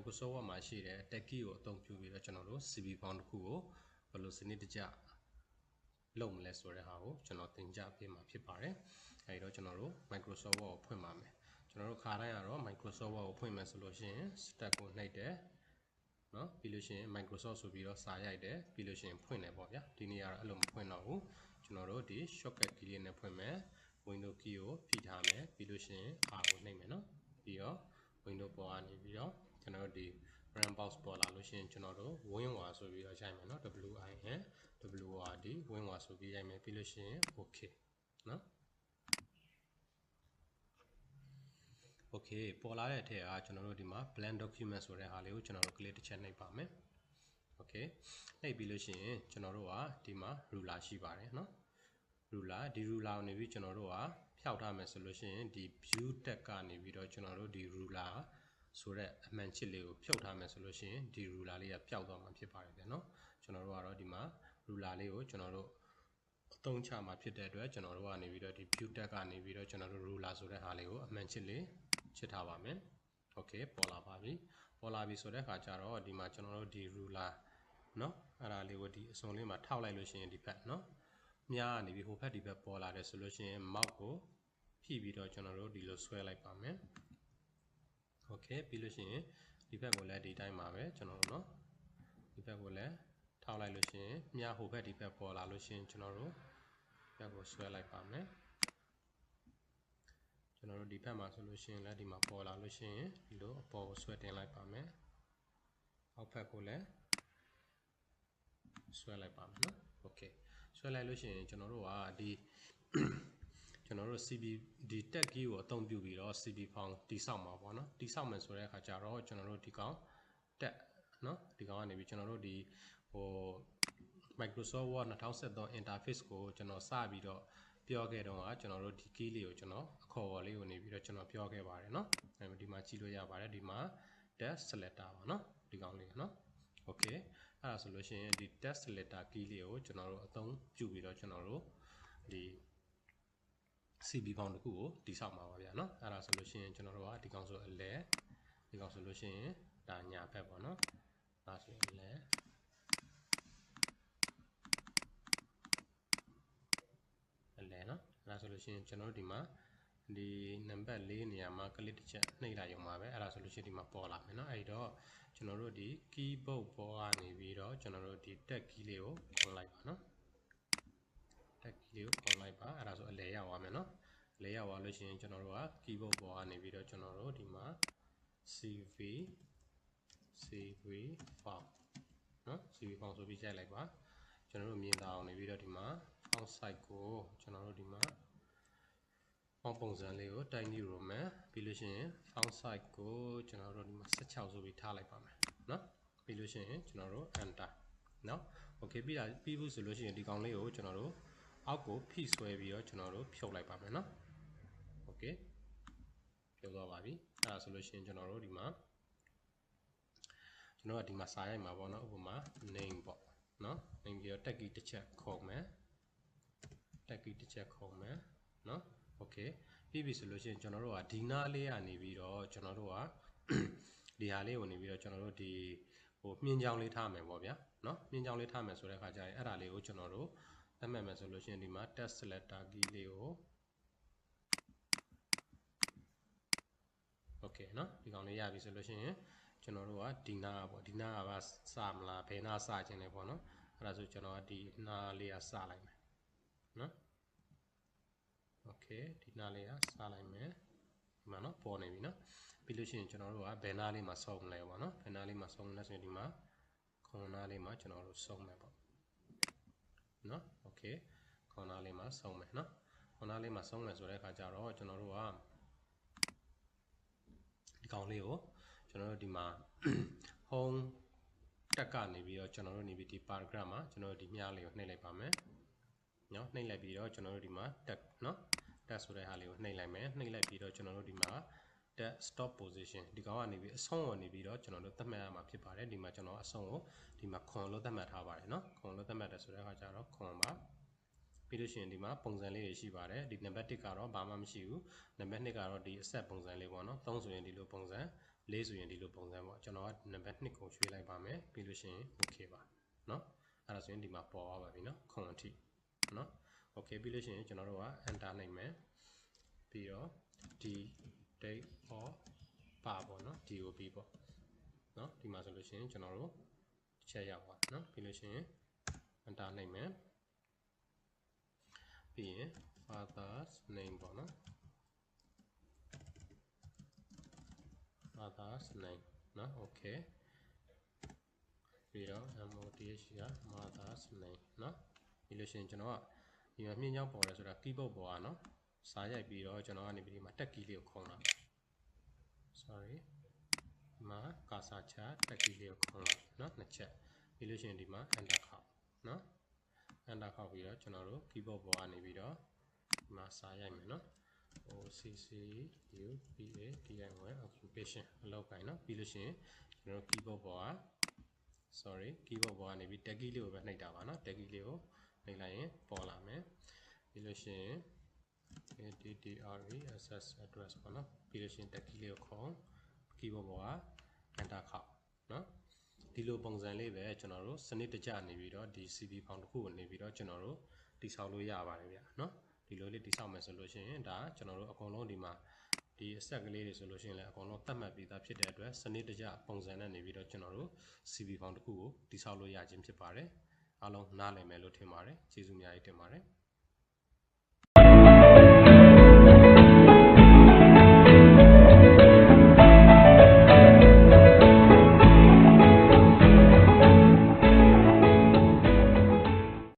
Microsoft Word မှာရှိတဲ့ tag key ကိုအသုံးပြုပြီးတော့ကျွန်တော်တို့ CB font တစ်ခုကိုဘယ်လိုစနစ်တကျလုပ်မလဲဆိုတဲ့ဟာကိုကျွန်တော်သင်ကြားပေးမှာဖြစ်ပါတယ်။အဲဒီတော့ကျွန်တော်တို့ Microsoft Word ကိုဖွင့်ပါမယ်။ကျွန်တော်တို့ခါတိုင်းကတော့ Microsoft Word ကိုဖွင့်မယ်ဆိုလို့ရှိရင် step ကိုနှိပ်တယ်နော်ပြီးလို့ရှိရင် Microsoft ဆိုပြီးတော့စာရိုက်တယ်ပြီးလို့ရှိရင်ဖွင့်တယ်ပေါ့ဗျာဒီနေ့ကတော့အဲ့လိုမဖွင့်တော့ဘူးကျွန်တော်တို့ဒီ shortcut key လေးနဲ့ဖွင့်မယ် window key ကိုဖိထားမယ်ပြီးလို့ရှိရင် R ကိုနှိပ်မယ်နော်ပြီးတော့ window ပေါ်ကနေပြီးတော့ကျွန်တော်တို့ဒီ run box ပေါ်လာလို့ရှိရင်ကျွန်တော်တို့ winwar ဆိုပြီးတော့ရိုက်မယ်နော် WIN winwar ဆိုပြီးရိုက်မယ်ပြီးလို့ရှိရင် okay နော်Okay ပေါ်လာတဲ့အထက်ကကျွန်တော်တို့ဒီမှာ blank document ဆိုတဲ့ဟာလေးကိုကျွန်တော်တို့ click တစ်ချက်နှိပ်ပါမယ် Okay နှိပ်ပြီးလို့ရှိရင်ကျွန်တော်တို့ကဒီမှာ ruler ရှိပါတယ်เนาะ ruler ဒီ ruler ကိုနေပြီးကျွန်တော်တို့ကဖျောက်ထားမယ်ဆိုလို့ရှိရင်ဒီ view tab ကနေပြီးတော့ကျွန်တော်တို့ဒီ ruler ဆိုတဲ့အမှန်ချစ်လေးကိုဖြုတ်ထားမယ်ဆိုလို့ရှိရင်ဒီ ruler လေးကပျောက်သွားမှာဖြစ်ပါတယ်ဗျာเนาะကျွန်တော်တို့ကတော့ဒီမှာ ruler လေးကိုကျွန်တော်တို့အသုံးချမှာဖြစ်တဲ့အတွက်ကျွန်တော်တို့ကနေပြီးတော့ဒီ view tab ကနေပြီးတော့ကျွန်တော်တို့ ruler ဆိုတဲ့ဟာလေးကိုအမှန်ချစ်လေးချစ်ထားပါမယ် Okay ပေါ်လာပါပြီပေါ်လာပြီဆိုတဲ့အခါကျတော့ဒီမှာကျွန်တော်တို့ဒီ ruler เนาะအဲ့ဒါလေးကိုဒီအစုံလေးမှာထောက်လိုက်လို့ရှိရင်ဒီဘက်เนาะမြားကနေပြီးဟိုဘက်ဒီဘက်ပေါ်လာတယ်ဆိုလို့ရှိရင် mouse ကိုဖြည့်ပြီးတော့ကျွန်တော်တို့ဒီလိုဆွဲလိုက်ပါမယ် Okay ပြီးလို့ရှိရင်ဒီဘက်ကိုလည်းဒီတိုင်းပါပဲကျွန်တော်တို့เนาะဒီဘက်ကိုလည်းထောက်လိုက်လို့ရှိရင်မြားဟိုဘက်ဒီဘက်ပေါ်လာလို့ရှိရင်ကျွန်တော်တို့ဘက်ကိုဆွဲလိုက်ပါမယ်ကျွန်တော်တို့ဒီဘက်မှာဆိုလို့ရှိရင်လည်းဒီမှာပေါ်လာလို့ရှိရင်ဒီလိုအပေါ်ကိုဆွဲတင်လိုက်ပါမယ်အောက်ဘက်ကိုလည်းဆွဲလိုက်ပါမယ်နော် Okay ဆွဲလိုက်လို့ရှိရင်ကျွန်တော်တို့ကဒီကျွန်တော်တို့ CB ဒီ tag key ကိုအသုံးပြုပြီးတော့ CB font တိဆောက်မှာပေါ့နော်တိဆောက်မယ်ဆိုတဲ့အခါကျတော့ကျွန်တော်တို့ဒီကောင် tag နော်ဒီကောင်ကနေပြီးကျွန်တော်တို့ဒီဟို Microsoft Word 2013 interface ကိုကျွန်တော်စပြီးတော့ပြောခဲ့တော့ကျွန်တော်တို့ဒီ key လေးကိုကျွန်တော်အခေါ်အဝေါ်လေးကိုနေပြီးတော့ကျွန်တော်ပြောခဲ့ပါတယ်เนาะအဲဒီမှာကြည့်လို့ရပါတယ်ဒီမှာ text selector ပါเนาะဒီကောင်လေးเนาะ Okay အဲ့ဒါဆိုလို့ရှိရင်ဒီ text selector key လေးကိုကျွန်တော်တို့အသုံးပြုပြီးတော့ကျွန်တော်တို့ဒီ CB font တစ်ခုကိုတိဆောက်မှာပါဗျာเนาะအဲ့ဒါဆိုလို့ရှိရင်ကျွန်တော်တို့ကဒီကောင်ဆိုအလဲဒီကောင်ဆိုလို့ရှိရင်ဒါညာဘက်ပေါ့เนาะဒါဆိုရင်လဲအလဲเนาะအဲ့ဒါဆိုလို့ရှိရင်ကျွန်တော်တို့ဒီမှာဒီနံပါတ်4နေရာမှာ click တစ်ချက်နှိပ်လိုက်ရုံပါပဲအဲ့ဒါဆိုလို့ရှိရင်ဒီမှာပေါ်လာမယ်เนาะအဲ့တော့ကျွန်တော်တို့ဒီ keyboard ပေါ်ကနေပြီးတော့ကျွန်တော်တို့ဒီ tag key လေးကိုခေါ်လိုက်ပါเนาะ tag key လေးကိုခေါ်လိုက်ပါအဲ့ဒါဆိုအလဲရောက်သွားမယ်เนาะအလဲရောက်သွားလို့ရှိရင်ကျွန်တော်တို့က keyboard ပေါ်ကနေပြီးတော့ကျွန်တော်တို့ဒီမှာ CV font เนาะ CV font ဆိုပြီးရိုက်လိုက်ပါကျွန်တော်တို့မြင်တာအောင်နေပြီးတော့ဒီမှာ font size ကိုကျွန်တော်တို့ဒီမှာပုံစံလေးကို tiny roman ပြီးလို့ရှိရင် font size ကိုကျွန်တော်တို့ဒီမှာ16ဆိုပြီးထားလိုက်ပါမယ်เนาะပြီးလို့ရှိရင်ကျွန်တော်တို့ enter เนาะ okay ပြီးဘူးဆိုလို့ရှိရင်ဒီကောင်လေးကိုကျွန်တော်တို့အောက်ကိုဖိဆွဲပြီးတော့ကျွန်တော်တို့ဖြုတ်လိုက်ပါမယ်เนาะ okay ဖြုတ်သွားပါပြီအဲ့ဒါဆိုလို့ရှိရင်ကျွန်တော်တို့ဒီမှာကျွန်တော်ကဒီမှာစာရိုက်မှာပေါ့เนาะဥပမာ name ပေါ့เนาะ name ပြီးတော့ tag key တစ်ချက်ခုံမယ် tag key တစ်ချက်ခုံမယ်เนาะ okay ပြီးပြီဆိုလို့ရှိရင်ကျွန်တော်တို့ကဒီနားလေးကနေပြီးတော့ကျွန်တော်တို့ကဒီဟာလေးကိုနေပြီးတော့ကျွန်တော်တို့ဒီဟိုမြင်းချောင်းလေးထားမယ်ပေါ့ဗျာเนาะမြင်းချောင်းလေးထားမယ်ဆိုတဲ့အခါကျရင်အဲ့ဒါလေးကိုကျွန်တော်တို့သတ်မှတ်မယ်ဆိုလို့ရှိရင်ဒီမှာ text selector key လေးကို okay เนาะဒီကောင်လေးရပြီဆိုလို့ရှိရင်ကျွန်တော်တို့ကဒီနားပေါ့ဒီနားကစမလားဘယ်နားစခြင်းလဲပေါ့เนาะအဲ့ဒါဆိုကျွန်တော်ကဒီနားလေးကစလိုက်မယ်เนาะ okay ဒီနားလေးကစလိုက်မယ်ဒီမှာเนาะပေါ်နေပြီเนาะပြီးလို့ရှိရင်ကျွန်တော်တို့ကဘယ်နားလေးမှာဆုံးမလဲပေါ့เนาะဘယ်နားလေးမှာဆုံးလဲဆိုရင်ဒီမှာခွန်နားလေးမှာကျွန်တော်တို့ဆုံးမယ်ပေါ့เนาะ okay ခွန်နားလေးမှာဆုံးမယ်เนาะခွန်နားလေးမှာဆုံးမယ်ဆိုတဲ့အခါကျတော့ကျွန်တော်တို့ကဒီကောင်လေးကိုကျွန်တော်တို့ဒီမှာ home တက်ကနေပြီးတော့ကျွန်တော်တို့နေပြီးဒီ paragraph မှာကျွန်တော်တို့ဒီမြားလေးကိုနှိပ်လိုက်ပါမယ်เนาะနှိပ်လိုက်ပြီးတော့ကျွန်တော်တို့ဒီမှာ tag เนาะ tag ဆိုတဲ့ဟာလေးကိုနှိပ်လိုက်မယ်နှိပ်လိုက်ပြီးတော့ကျွန်တော်တို့ဒီမှာ tag stop position ဒီကောင်ကနေပြီးအဆုံးကိုနေပြီးတော့ကျွန်တော်တို့သတ်မှတ်ရမှာဖြစ်ပါတယ်ဒီမှာကျွန်တော်အဆုံးကိုဒီမှာခွန်လို့သတ်မှတ်ထားပါတယ်เนาะခွန်လို့သတ်မှတ်တယ်ဆိုတဲ့အခါကျတော့ခွန်ပါပြီးလို့ရှိရင်ဒီမှာပုံစံလေးတွေရှိပါတယ်ဒီနံပါတ်1ကတော့ဘာမှမရှိဘူးနံပါတ်2ကတော့ဒီအဆက်ပုံစံလေးပေါ့နော်3ဆိုရင်ဒီလိုပုံစံ 4ဆိုရင်ဒီလိုပုံစံပေါ့ကျွန်တော်ကနံပါတ်2ကိုရွှေ့လိုက်ပါမယ်ပြီးလို့ရှိရင် okay ပါเนาะအဲ့ဒါဆိုရင်ဒီမှာပေါ်သွားပါပြီเนาะခွန်အထိเนาะ okay ပြီးလို့ရှိရင်ကျွန်တော်တို့က enter နှိပ်မယ်ပြီးတော့ d date or ပါပေါ့เนาะ DOP ပေါ့เนาะဒီမှာဆိုလို့ရှိရင်ကျွန်တော်တို့ချက်ရောက်ပါเนาะပြီးလို့ရှိရင် enter နှိပ်မယ်ပြီးရင် father's name ပေါ့เนาะ father's name เนาะ okay ပြီးတော့ MOTH က mother's name เนาะပြီးလို့ရှိရင်ကျွန်တော်ကဒီမှာမြင့်ချောင်းပေါ်လဲဆိုတာ keyboard ပေါ်อ่ะเนาะစာရိုက်ပြီးတော့ကျွန်တော်ကနေပြီးဒီမှာတက် key လေးကိုခုံလာ sorry ဒီမှာကာစာချတက် key လေးကိုခုံလာเนาะနှစ်ချက်ပြီးလို့ရှိရင်ဒီမှာ enter ခောက်เนาะ enter ခောက်ပြီးတော့ကျွန်တော်တို့ keyboard ပေါ်ကနေပြီးတော့ဒီမှာစာရိုက်မယ်เนาะ OCCUPADI occupation အလုပ်ကိုင်เนาะပြီးလို့ရှိရင်ကျွန်တော်တို့ keyboard ပေါ်က sorry keyboard ပေါ်ကနေပြီး tag key လေးကိုပဲနှိပ်တာပါเนาะ tag key လေးကိုနှိပ်လိုက်ရင်ပေါ်လာမယ်ပြီးလို့ရှိရင် address address ပေါ့เนาะပြီးလို့ရှိရင် tag key လေးကိုခုံ keyboard ပေါ်က enter ခောက်เนาะဒီလိုပုံစံလေးပဲကျွန်တော်တို့စနစ်တကျနေပြီးတော့ဒီ CV ဖောင်တစ်ခုကိုနေပြီးတော့ကျွန်တော်တို့တိဆောက်လို့ရပါတယ်ဗျเนาะဒီလိုလေးတိဆောက်မယ်ဆိုလို့ရှိရင်ဒါကျွန်တော်တို့အကုန်လုံးဒီမှာဒီအဆက်ကလေးတွေဆိုလို့ရှိရင်လည်းအကုန်လုံးသတ်မှတ်ပြီးသားဖြစ်တဲ့အတွက်စနစ်တကျပုံစံနဲ့နေပြီးတော့ကျွန်တော်တို့ CV ဖောင်တစ်ခုကိုတိဆောက်လို့ရခြင်းဖြစ်ပါတယ်အားလုံးနားလည်မယ်လို့ထင်ပါတယ်ကျေးဇူးအများကြီးတင်ပါတယ်